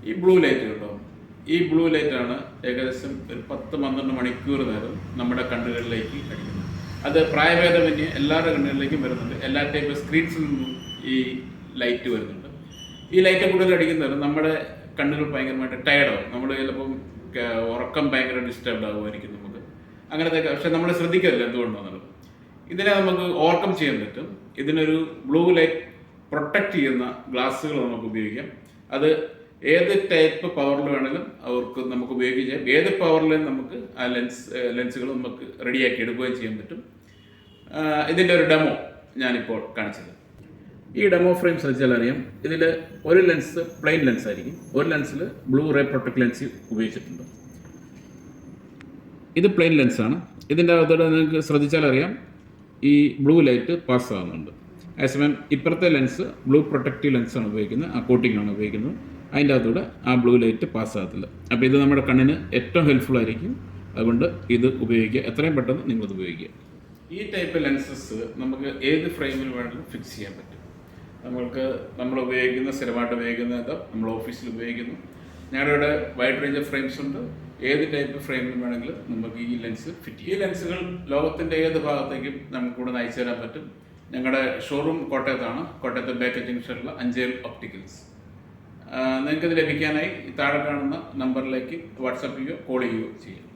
ഈ blue light കേട്ടോ, ഈ ബ്ലൂ ലൈറ്റാണ് ഏകദേശം ഒരു 10-12 മണിക്കൂർ നേരം നമ്മുടെ കണ്ണുകളിലേക്ക് അടിക്കുന്നത്. അത് പ്രായഭേദമന്യേ എല്ലാവരുടെ കണ്ണുകളിലേക്കും വരുന്നുണ്ട്. എല്ലാ ടൈപ്പ് സ്ക്രീൻസിൽ നിന്നും ഈ ലൈറ്റ് വരുന്നുണ്ട്. ഈ ലൈറ്റ് കൂടുതൽ അടിക്കുന്നവർ നമ്മുടെ കണ്ണുകൾ ഭയങ്കരമായിട്ട് ടയർഡാവും. നമ്മൾ ചിലപ്പം ഉറക്കം ഭയങ്കര ഡിസ്റ്റർബ്ഡ് ആകുമായിരിക്കും നമുക്ക് അങ്ങനത്തെ. പക്ഷെ നമ്മൾ ശ്രദ്ധിക്കില്ല എന്തുകൊണ്ടാണെന്നുള്ളത്. ഇതിനെ നമുക്ക് ഓവർകം ചെയ്യാൻ പറ്റും. ഇതിനൊരു ബ്ലൂ ലൈറ്റ് പ്രൊട്ടക്റ്റ് ചെയ്യുന്ന ഗ്ലാസ്സുകൾ നമുക്ക് ഉപയോഗിക്കാം. അത് ഏത് ടൈപ്പ് പവറിൽ വേണമെങ്കിലും നമുക്ക് ഉപയോഗിക്കുകയും ചെയ്യാം. ഏത് പവറിലും നമുക്ക് ആ ലെൻസുകൾ നമുക്ക് റെഡിയാക്കി എടുക്കുകയും ചെയ്യാൻ പറ്റും. ഇതിൻ്റെ ഒരു ഡെമോ ഞാനിപ്പോൾ കാണിച്ചത്. ഈ ഡെമോ ഫ്രെയിം ശ്രദ്ധിച്ചാൽ അറിയാം, ഇതിൽ ഒരു ലെൻസ് പ്ലെയിൻ ലെൻസ് ആയിരിക്കും, ഒരു ലെൻസിൽ ബ്ലൂ റേ പ്രൊട്ടക്ട് ലെൻസ് ഉപയോഗിച്ചിട്ടുണ്ട്. ഇത് പ്ലെയിൻ ലെൻസാണ്. ഇതിൻ്റെ അകത്തോടെ നിങ്ങൾക്ക് ശ്രദ്ധിച്ചാൽ അറിയാം ഈ ബ്ലൂ ലൈറ്റ് പാസ്സാകുന്നുണ്ട്. അതേസമയം ഇപ്പുറത്തെ ലെൻസ് ബ്ലൂ പ്രൊട്ടക്റ്റീവ് ലെൻസാണ് ഉപയോഗിക്കുന്നത്, ആ കോട്ടിങ്ങാണ് ഉപയോഗിക്കുന്നത്. അതിൻ്റെ അകത്തൂടെ ആ ബ്ലൂ ലൈറ്റ് പാസ്സാകത്തില്ല. അപ്പോൾ ഇത് നമ്മുടെ കണ്ണിന് ഏറ്റവും ഹെൽപ്ഫുൾ ആയിരിക്കും. അതുകൊണ്ട് ഇത് ഉപയോഗിക്കുക, എത്രയും പെട്ടെന്ന് നിങ്ങളത് ഉപയോഗിക്കുക. ഈ ടൈപ്പ് ലെൻസസ് നമുക്ക് ഏത് ഫ്രെയിമിൽ വേണമെങ്കിലും ഫിക്സ് ചെയ്യാൻ പറ്റും. നമ്മൾ ഉപയോഗിക്കുന്ന സ്ഥിരമായിട്ട് ഉപയോഗിക്കുന്നത് നമ്മൾ ഓഫീസിൽ ഉപയോഗിക്കുന്നു. ഞങ്ങളുടെ വൈഡ് റേഞ്ച് ഓഫ് ഫ്രെയിംസ് ഉണ്ട്. ഏത് ടൈപ്പ് ഫ്രെയിമിൽ വേണമെങ്കിലും നമുക്ക് ഈ ലെൻസ് ഫിറ്റ് ചെയ്യും. ഈ ലെൻസുകൾ ലോകത്തിൻ്റെ ഏത് ഭാഗത്തേക്കും നമുക്കിവിടെ അയച്ചു തരാൻ പറ്റും. ഞങ്ങളുടെ ഷോറൂം കോട്ടയത്താണ്, കോട്ടയത്തെ ബേക്കർ ജംഗ്ഷനിലുള്ള അഞ്ചേൽ ഒപ്റ്റിക്കൽസ്. നിങ്ങൾക്കിത് ലഭിക്കാനായി താഴെ കാണുന്ന നമ്പറിലേക്ക് വാട്സാപ്പ് ചെയ്യുകയോ കോൾ ചെയ്യുകയോ ചെയ്യാം.